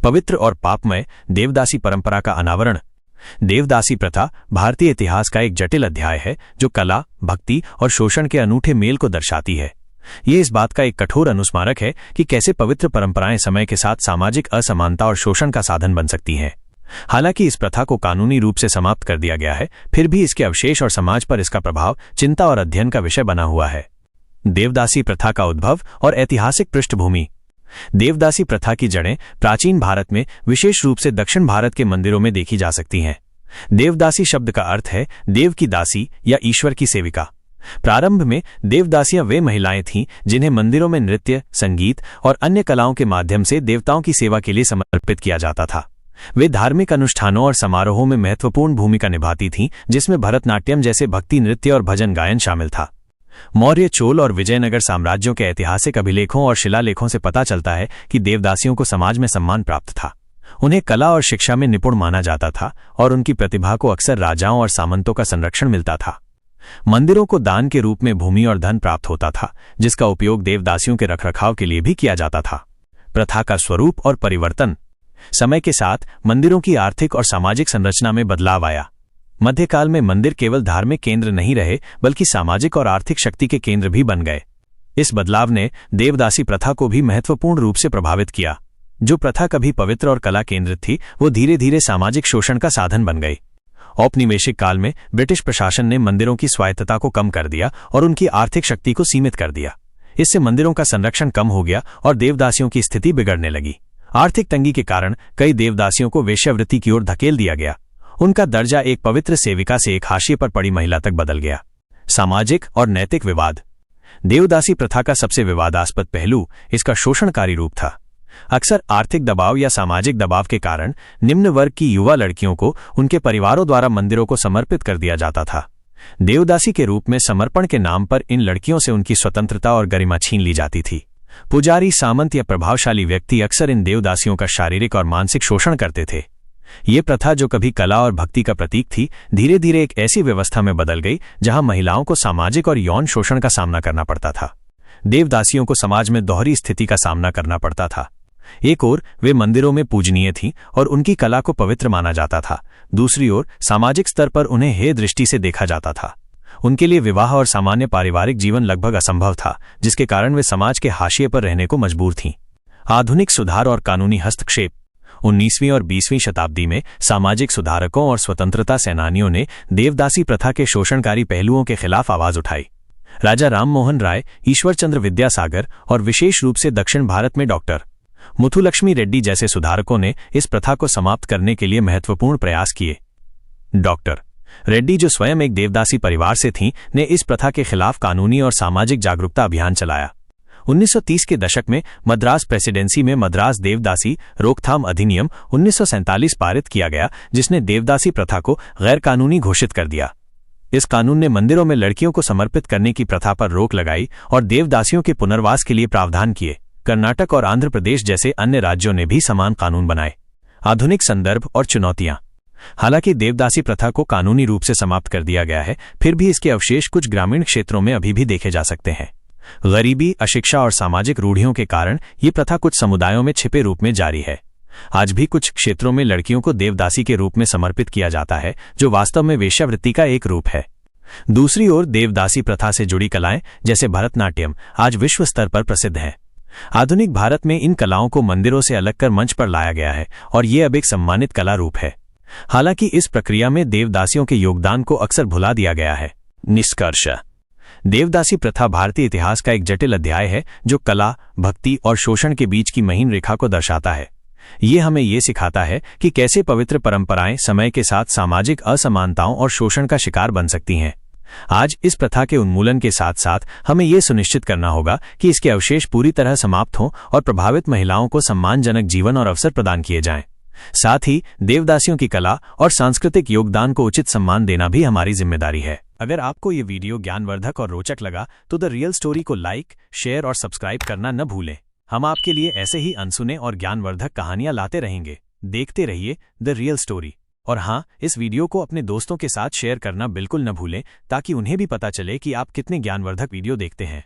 पवित्र और पापमय देवदासी परंपरा का अनावरण। देवदासी प्रथा भारतीय इतिहास का एक जटिल अध्याय है जो कला, भक्ति और शोषण के अनूठे मेल को दर्शाती है। ये इस बात का एक कठोर अनुस्मारक है कि कैसे पवित्र परंपराएं समय के साथ सामाजिक असमानता और शोषण का साधन बन सकती हैं। हालांकि इस प्रथा को कानूनी रूप से समाप्त कर दिया गया है, फिर भी इसके अवशेष और समाज पर इसका प्रभाव चिंता और अध्ययन का विषय बना हुआ है। देवदासी प्रथा का उद्भव और ऐतिहासिक पृष्ठभूमि। देवदासी प्रथा की जड़ें प्राचीन भारत में, विशेष रूप से दक्षिण भारत के मंदिरों में देखी जा सकती हैं। देवदासी शब्द का अर्थ है देव की दासी या ईश्वर की सेविका। प्रारंभ में देवदासियां वे महिलाएं थीं जिन्हें मंदिरों में नृत्य, संगीत और अन्य कलाओं के माध्यम से देवताओं की सेवा के लिए समर्पित किया जाता था। वे धार्मिक अनुष्ठानों और समारोहों में महत्वपूर्ण भूमिका निभाती थीं, जिसमें भरतनाट्यम जैसे भक्ति नृत्य और भजन गायन शामिल था। मौर्य, चोल और विजयनगर साम्राज्यों के ऐतिहासिक अभिलेखों और शिलालेखों से पता चलता है कि देवदासियों को समाज में सम्मान प्राप्त था। उन्हें कला और शिक्षा में निपुण माना जाता था और उनकी प्रतिभा को अक्सर राजाओं और सामंतों का संरक्षण मिलता था। मंदिरों को दान के रूप में भूमि और धन प्राप्त होता था, जिसका उपयोग देवदासियों के रखरखाव के लिए भी किया जाता था। प्रथा का स्वरूप और परिवर्तन। समय के साथ मंदिरों की आर्थिक और सामाजिक संरचना में बदलाव आया। मध्यकाल में मंदिर केवल धार्मिक केंद्र नहीं रहे, बल्कि सामाजिक और आर्थिक शक्ति के केंद्र भी बन गए। इस बदलाव ने देवदासी प्रथा को भी महत्वपूर्ण रूप से प्रभावित किया। जो प्रथा कभी पवित्र और कला केंद्रित थी, वो धीरे धीरे सामाजिक शोषण का साधन बन गई। औपनिवेशिक काल में ब्रिटिश प्रशासन ने मंदिरों की स्वायत्तता को कम कर दिया और उनकी आर्थिक शक्ति को सीमित कर दिया। इससे मंदिरों का संरक्षण कम हो गया और देवदासियों की स्थिति बिगड़ने लगी। आर्थिक तंगी के कारण कई देवदासियों को वेश्यावृत्ति की ओर धकेल दिया गया। उनका दर्जा एक पवित्र सेविका से एक हाशिए पर पड़ी महिला तक बदल गया। सामाजिक और नैतिक विवाद। देवदासी प्रथा का सबसे विवादास्पद पहलू इसका शोषणकारी रूप था। अक्सर आर्थिक दबाव या सामाजिक दबाव के कारण निम्न वर्ग की युवा लड़कियों को उनके परिवारों द्वारा मंदिरों को समर्पित कर दिया जाता था। देवदासी के रूप में समर्पण के नाम पर इन लड़कियों से उनकी स्वतंत्रता और गरिमा छीन ली जाती थी। पुजारी, सामंत या प्रभावशाली व्यक्ति अक्सर इन देवदासियों का शारीरिक और मानसिक शोषण करते थे। ये प्रथा, जो कभी कला और भक्ति का प्रतीक थी, धीरे धीरे एक ऐसी व्यवस्था में बदल गई जहां महिलाओं को सामाजिक और यौन शोषण का सामना करना पड़ता था। देवदासियों को समाज में दोहरी स्थिति का सामना करना पड़ता था। एक ओर वे मंदिरों में पूजनीय थीं और उनकी कला को पवित्र माना जाता था। दूसरी ओर सामाजिक स्तर पर उन्हें हेय दृष्टि से देखा जाता था। उनके लिए विवाह और सामान्य पारिवारिक जीवन लगभग असंभव था, जिसके कारण वे समाज के हाशिए पर रहने को मजबूर थीं। आधुनिक सुधार और कानूनी हस्तक्षेप। 19वीं और 20वीं शताब्दी में सामाजिक सुधारकों और स्वतंत्रता सेनानियों ने देवदासी प्रथा के शोषणकारी पहलुओं के खिलाफ आवाज उठाई। राजा राममोहन राय, ईश्वरचंद्र विद्यासागर और विशेष रूप से दक्षिण भारत में डॉक्टर मुथुलक्ष्मी रेड्डी जैसे सुधारकों ने इस प्रथा को समाप्त करने के लिए महत्वपूर्ण प्रयास किए। डॉक्टर रेड्डी, जो स्वयं एक देवदासी परिवार से थीं, ने इस प्रथा के खिलाफ कानूनी और सामाजिक जागरूकता अभियान चलाया। 1930 के दशक में मद्रास प्रेसिडेंसी में मद्रास देवदासी रोकथाम अधिनियम 1947 पारित किया गया, जिसने देवदासी प्रथा को गैर कानूनी घोषित कर दिया। इस कानून ने मंदिरों में लड़कियों को समर्पित करने की प्रथा पर रोक लगाई और देवदासियों के पुनर्वास के लिए प्रावधान किए। कर्नाटक और आंध्र प्रदेश जैसे अन्य राज्यों ने भी समान कानून बनाए। आधुनिक संदर्भ और चुनौतियां। हालांकि देवदासी प्रथा को कानूनी रूप से समाप्त कर दिया गया है, फिर भी इसके अवशेष कुछ ग्रामीण क्षेत्रों में अभी भी देखे जा सकते हैं। गरीबी, अशिक्षा और सामाजिक रूढ़ियों के कारण ये प्रथा कुछ समुदायों में छिपे रूप में जारी है। आज भी कुछ क्षेत्रों में लड़कियों को देवदासी के रूप में समर्पित किया जाता है, जो वास्तव में वेश्यावृत्ति का एक रूप है। दूसरी ओर देवदासी प्रथा से जुड़ी कलाएं जैसे भरतनाट्यम आज विश्व स्तर पर प्रसिद्ध हैं। आधुनिक भारत में इन कलाओं को मंदिरों से अलग कर मंच पर लाया गया है और ये अब एक सम्मानित कला रूप है। हालांकि इस प्रक्रिया में देवदासियों के योगदान को अक्सर भुला दिया गया है। निष्कर्ष। देवदासी प्रथा भारतीय इतिहास का एक जटिल अध्याय है जो कला, भक्ति और शोषण के बीच की महीन रेखा को दर्शाता है। ये हमें ये सिखाता है कि कैसे पवित्र परंपराएं समय के साथ सामाजिक असमानताओं और शोषण का शिकार बन सकती हैं। आज इस प्रथा के उन्मूलन के साथ साथ हमें यह सुनिश्चित करना होगा कि इसके अवशेष पूरी तरह समाप्त हों और प्रभावित महिलाओं को सम्मानजनक जीवन और अवसर प्रदान किए जाएं। साथ ही देवदासियों की कला और सांस्कृतिक योगदान को उचित सम्मान देना भी हमारी जिम्मेदारी है। अगर आपको ये वीडियो ज्ञानवर्धक और रोचक लगा तो द रियल स्टोरी को लाइक, शेयर और सब्सक्राइब करना न भूलें। हम आपके लिए ऐसे ही अनसुने और ज्ञानवर्धक कहानियां लाते रहेंगे। देखते रहिए द रियल स्टोरी। और हाँ, इस वीडियो को अपने दोस्तों के साथ शेयर करना बिल्कुल न भूलें ताकि उन्हें भी पता चले कि आप कितने ज्ञानवर्धक वीडियो देखते हैं।